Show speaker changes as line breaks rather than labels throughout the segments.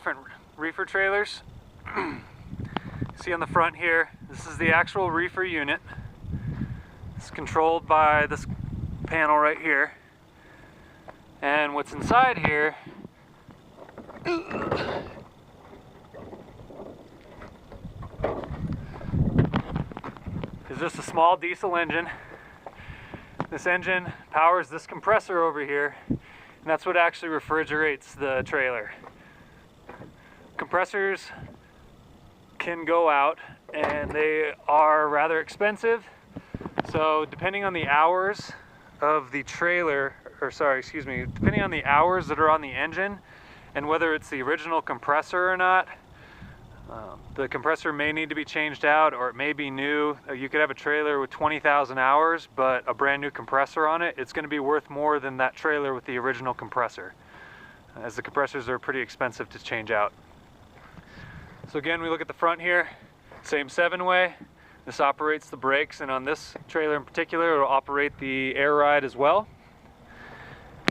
different reefer trailers. See on the front here, this is the actual reefer unit. It's controlled by this panel right here. And what's inside here is just a small diesel engine. This engine powers this compressor over here, and that's what actually refrigerates the trailer. Compressors can go out, and they are rather expensive. So depending on the hours of the trailer, depending on the hours that are on the engine and whether it's the original compressor or not, the compressor may need to be changed out, or it may be new. You could have a trailer with 20,000 hours, but a brand new compressor on it. It's going to be worth more than that trailer with the original compressor, as the compressors are pretty expensive to change out. So again, we look at the front here, same 7-way. This operates the brakes, and on this trailer in particular, it'll operate the air ride as well.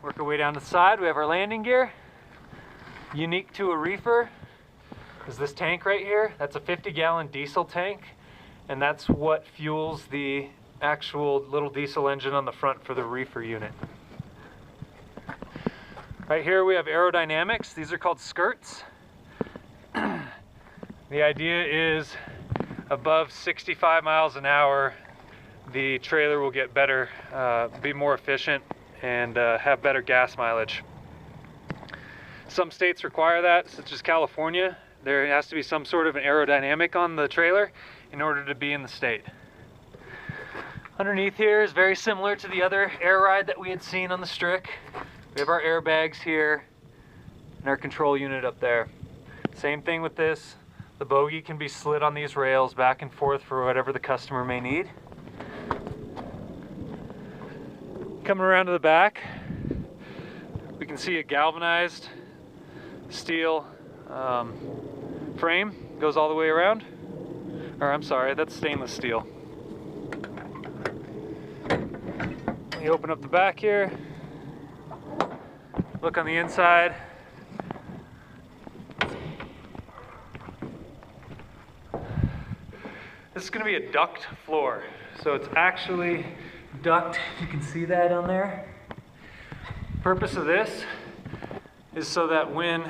Work our way down to the side, we have our landing gear. Unique to a reefer is this tank right here. That's a 50-gallon diesel tank, and that's what fuels the actual little diesel engine on the front for the reefer unit. Right here we have aerodynamics. These are called skirts. The idea is above 65 miles an hour, the trailer will get better, be more efficient, and have better gas mileage. Some states require that, such as California. There has to be some sort of an aerodynamic on the trailer in order to be in the state. Underneath here is very similar to the other air ride that we had seen on the Strick. We have our airbags here and our control unit up there. Same thing with this. The bogie can be slid on these rails back and forth for whatever the customer may need. Coming around to the back, we can see a galvanized steel frame goes all the way around. Or I'm sorry, that's stainless steel. You open up the back here, look on the inside. This is going to be a duct floor. So it's actually duct, you can see that on there. Purpose of this is so that when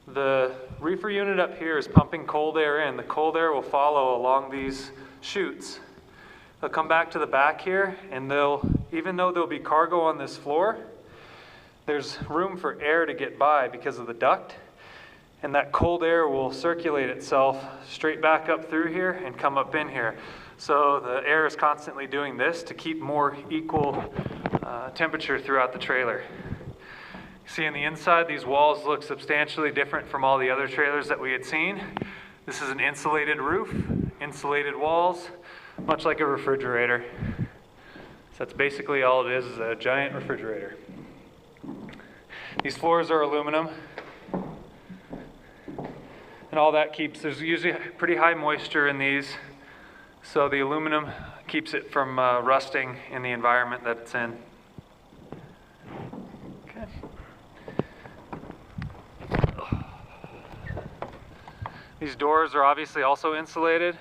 the reefer unit up here is pumping cold air in, the cold air will follow along these chutes. They'll come back to the back here, and even though there'll be cargo on this floor, there's room for air to get by because of the duct, and that cold air will circulate itself straight back up through here and come up in here. So the air is constantly doing this to keep more equal temperature throughout the trailer. See on the inside, these walls look substantially different from all the other trailers that we had seen. This is an insulated roof, insulated walls, much like a refrigerator. So that's basically all it is a giant refrigerator. These floors are aluminum, and all that there's usually pretty high moisture in these, so the aluminum keeps it from rusting in the environment that it's in. Okay. These doors are obviously also insulated.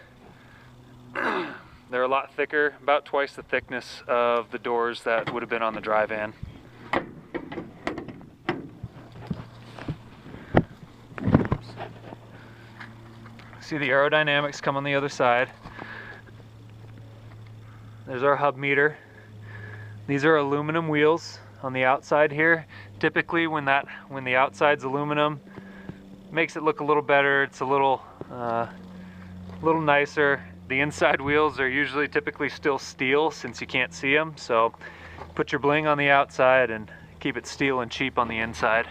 They're a lot thicker, about twice the thickness of the doors that would have been on the dry van. See the aerodynamics come on the other side. There's our hub meter. These are aluminum wheels on the outside here. Typically when the outside's aluminum, makes it look a little better. It's a little nicer. The inside wheels are usually typically still steel since you can't see them. So put your bling on the outside and keep it steel and cheap on the inside.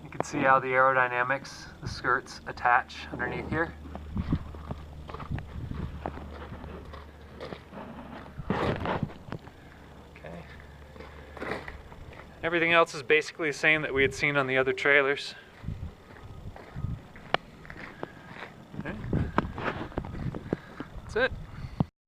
You can see how the aerodynamics, the skirts attach underneath here. Okay. Everything else is basically the same that we had seen on the other trailers. Okay. That's it.